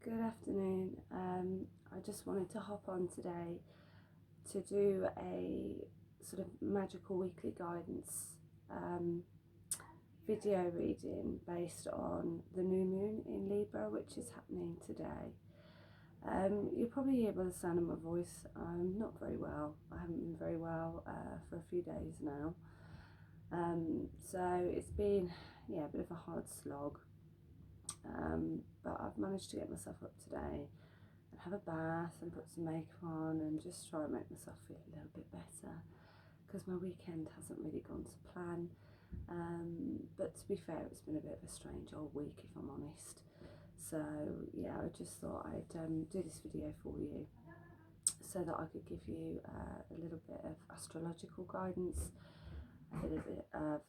Good afternoon. I just wanted to hop on today to do a sort of magical weekly guidance video reading based on the new moon in Libra, which is happening today. You're probably able to sound of my voice. I'm not very well. I haven't been very well for a few days now. So it's been, a bit of a hard slog. But I've managed to get myself up today and have a bath and put some makeup on and just try and make myself feel a little bit better, because my weekend hasn't really gone to plan. But to be fair, it's been a bit of a strange old week, if I'm honest. So yeah, I just thought I'd do this video for you so that I could give you a little bit of astrological guidance, a little bit of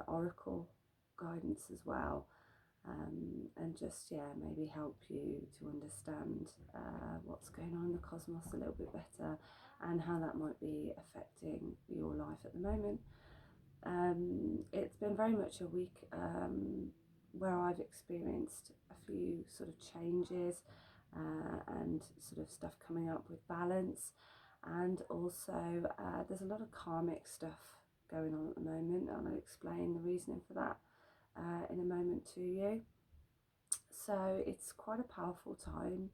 oracle guidance as well. And just maybe help you to understand what's going on in the cosmos a little bit better, and how that might be affecting your life at the moment. It's been very much a week where I've experienced a few sort of changes and sort of stuff coming up with balance, and also there's a lot of karmic stuff going on at the moment, and I'll explain the reasoning for that in a moment to you. So it's quite a powerful time,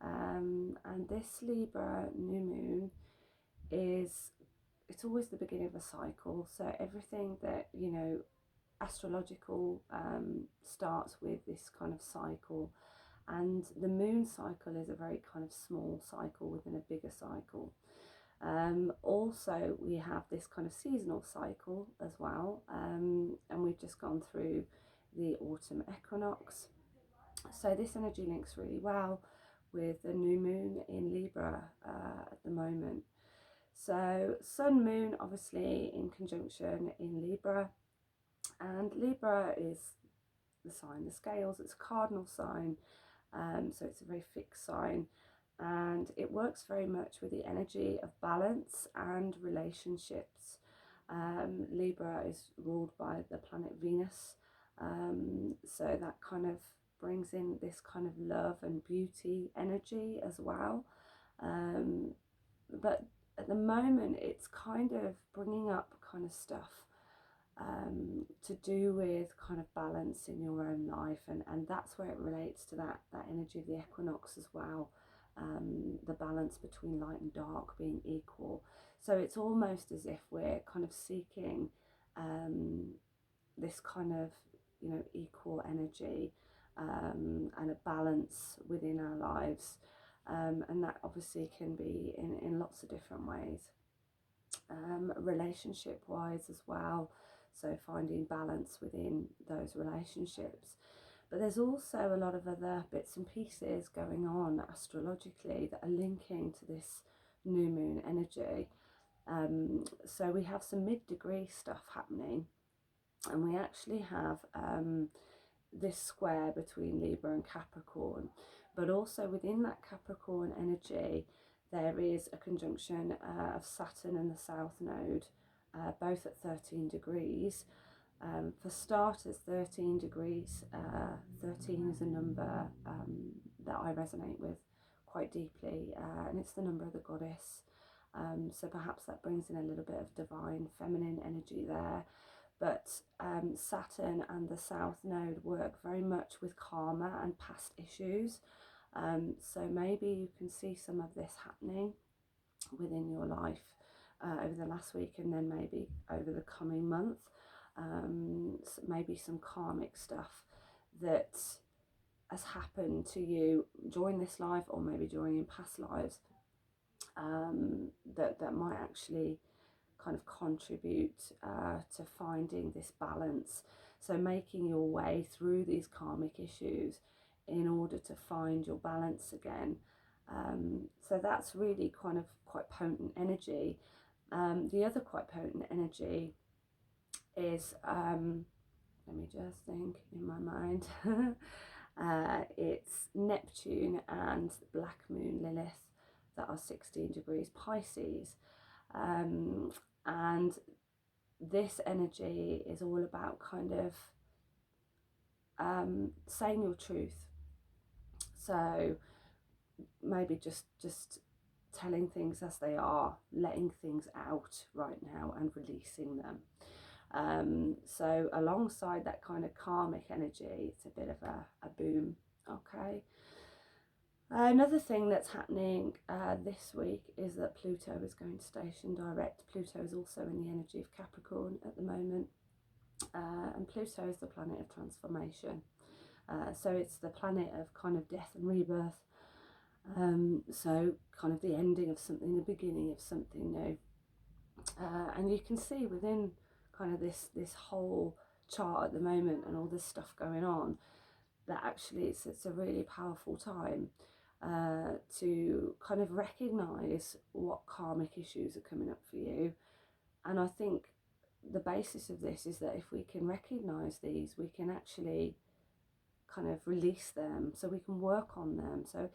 and this Libra new moon it's always the beginning of a cycle. So everything that astrological starts with this kind of cycle, and the moon cycle is a very kind of small cycle within a bigger cycle. Also, we have this kind of seasonal cycle as well, and we've just gone through the autumn equinox. So this energy links really well with the new moon in Libra at the moment. So sun moon obviously in conjunction in Libra, and Libra is the sign, the scales, it's a cardinal sign, so it's a very fixed sign, and it works very much with the energy of balance and relationships. Libra is ruled by the planet Venus, so that kind of brings in this kind of love and beauty energy as well. But at the moment it's kind of bringing up kind of stuff to do with kind of balance in your own life, and that's where it relates to that energy of the equinox as well. The balance between light and dark being equal. So it's almost as if we're kind of seeking this kind of equal energy and a balance within our lives, and that obviously can be in lots of different ways, relationship wise as well, so finding balance within those relationships. But there's also a lot of other bits and pieces going on astrologically that are linking to this new moon energy. So we have some mid-degree stuff happening, and we actually have this square between Libra and Capricorn, but also within that Capricorn energy there is a conjunction of Saturn and the South Node, both at 13 degrees. For starters, 13 degrees, 13 is a number that I resonate with quite deeply, and it's the number of the goddess. So perhaps that brings in a little bit of divine feminine energy there. But Saturn and the South Node work very much with karma and past issues. So maybe you can see some of this happening within your life over the last week, and then maybe over the coming month. So maybe some karmic stuff that has happened to you during this life, or maybe during in past lives, that might actually kind of contribute to finding this balance. So making your way through these karmic issues in order to find your balance again. So that's really kind of quite potent energy. The other quite potent energy is, let me just think in my mind, it's Neptune and Black Moon Lilith that are 16 degrees Pisces. And this energy is all about kind of saying your truth. So maybe just telling things as they are, letting things out right now and releasing them. So alongside that kind of karmic energy, it's a bit of a boom. Okay. Another thing that's happening this week is that Pluto is going to station direct. Pluto is also in the energy of Capricorn at the moment, and Pluto is the planet of transformation. So it's the planet of kind of death and rebirth. So kind of the ending of something, the beginning of something new. And you can see within kind of this whole chart at the moment and all this stuff going on, that actually it's a really powerful time to kind of recognize what karmic issues are coming up for you. And I think the basis of this is that if we can recognize these, we can actually kind of release them, so we can work on them. So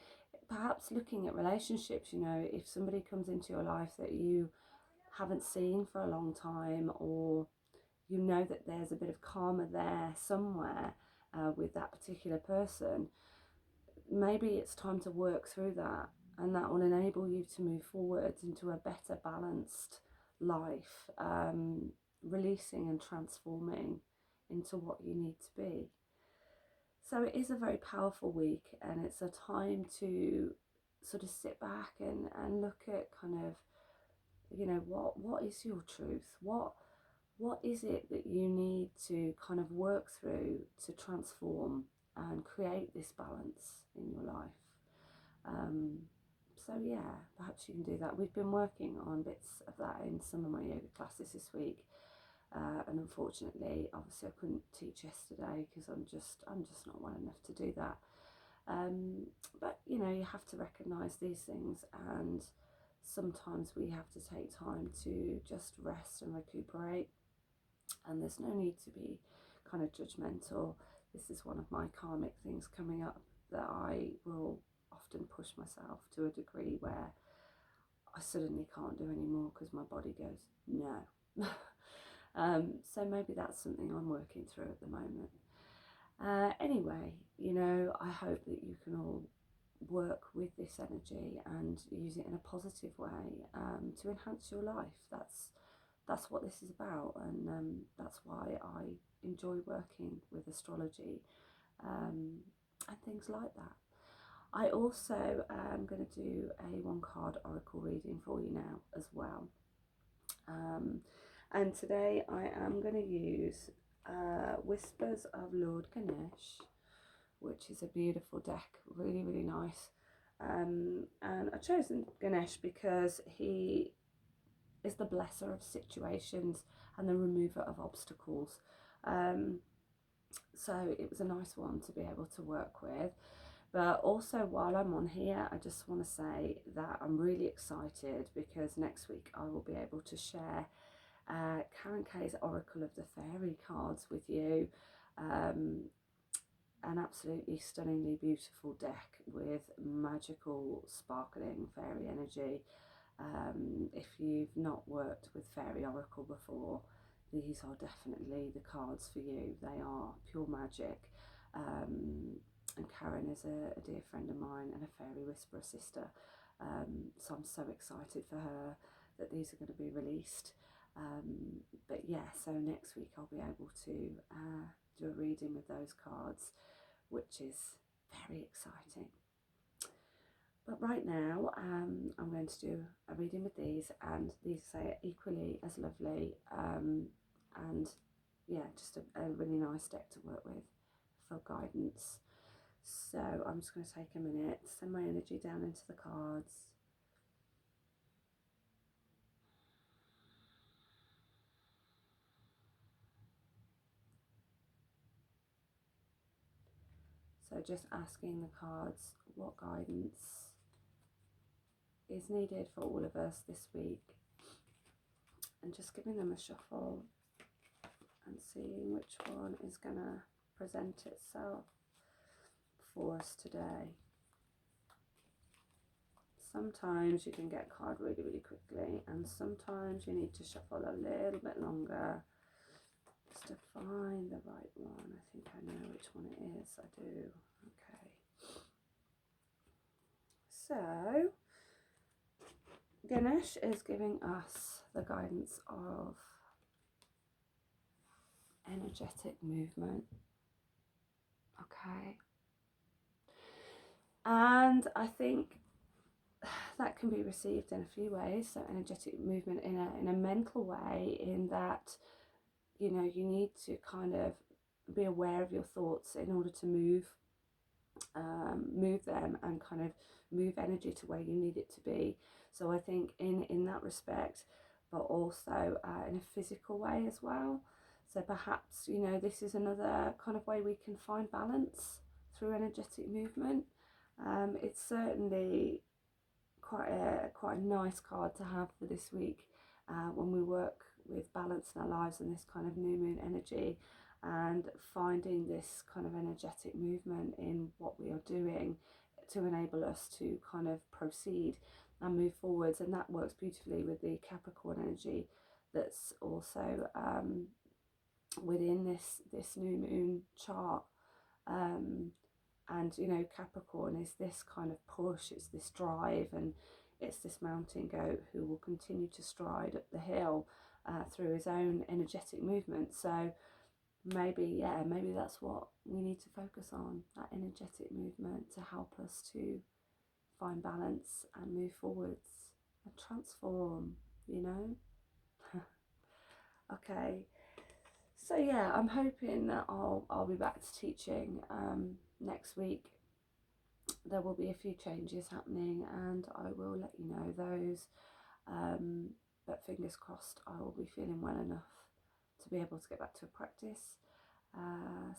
perhaps looking at relationships, you know, if somebody comes into your life that you haven't seen for a long time, or you know that there's a bit of karma there somewhere with that particular person, maybe it's time to work through that, and that will enable you to move forwards into a better balanced life, releasing and transforming into what you need to be. So it is a very powerful week, and it's a time to sort of sit back and look at kind of, you know, what is your truth? What is it that you need to kind of work through to transform and create this balance in your life? So yeah, perhaps you can do that. We've been working on bits of that in some of my yoga classes this week, and unfortunately, obviously, I couldn't teach yesterday because I'm just not well enough to do that. But you know, you have to recognise these things, and sometimes we have to take time to just rest and recuperate. And there's no need to be kind of judgmental. This is one of my karmic things coming up, that I will often push myself to a degree where I suddenly can't do anymore because my body goes, no. So maybe that's something I'm working through at the moment. Anyway, you know, I hope that you can all work with this energy and use it in a positive way to enhance your life. That's what this is about, and that's why I enjoy working with astrology and things like that. I also am going to do a one-card oracle reading for you now as well. And today I am going to use Whispers of Lord Ganesh, which is a beautiful deck, really, really nice. And I've chosen Ganesh because he is the blesser of situations and the remover of obstacles. So it was a nice one to be able to work with. But also, while I'm on here, I just want to say that I'm really excited because next week I will be able to share Karen Kay's Oracle of the Fairy cards with you. An absolutely stunningly beautiful deck with magical, sparkling fairy energy. If you've not worked with Fairy Oracle before, these are definitely the cards for you. They are pure magic. And Karen is a dear friend of mine and a fairy whisperer sister. So I'm so excited for her that these are going to be released. But yeah, so next week I'll be able to do a reading with those cards, which is very exciting. But right now, I'm going to do a reading with these, and these are equally as lovely, and yeah, just a really nice deck to work with for guidance. So I'm just going to take a minute, send my energy down into the cards. So just asking the cards what guidance is needed for all of us this week, and just giving them a shuffle and seeing which one is going to present itself for us today. Sometimes you can get a card really, really quickly, and sometimes you need to shuffle a little bit longer just to find the right one. I think I know which one it is. I do. Okay. Ganesh is giving us the guidance of energetic movement. Okay. And I think that can be received in a few ways. So energetic movement in a mental way, in that, you know, you need to kind of be aware of your thoughts in order to move them and kind of move energy to where you need it to be. So I think in that respect, but also in a physical way as well. So perhaps, you know, this is another kind of way we can find balance through energetic movement. It's certainly quite a nice card to have for this week when we work with balance in our lives and this kind of new moon energy, and finding this kind of energetic movement in what we are doing to enable us to kind of proceed and move forwards. And that works beautifully with the Capricorn energy that's also within this new moon chart. And you know, Capricorn is this kind of push, it's this drive, and it's this mountain goat who will continue to stride up the hill through his own energetic movement. So maybe that's what we need to focus on, that energetic movement, to help us to find balance and move forwards and transform, you know. Okay, so yeah, I'm hoping that I'll be back to teaching next week. There will be a few changes happening, and I will let you know those. But fingers crossed, I will be feeling well enough to be able to get back to a practice.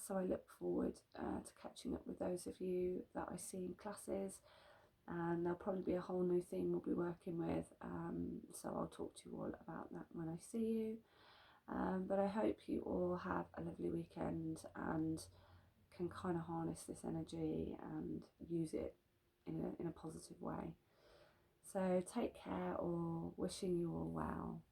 So I look forward to catching up with those of you that I see in classes, and there'll probably be a whole new theme we'll be working with. So I'll talk to you all about that when I see you. But I hope you all have a lovely weekend and can kind of harness this energy and use it in a positive way. So take care, or wishing you all well.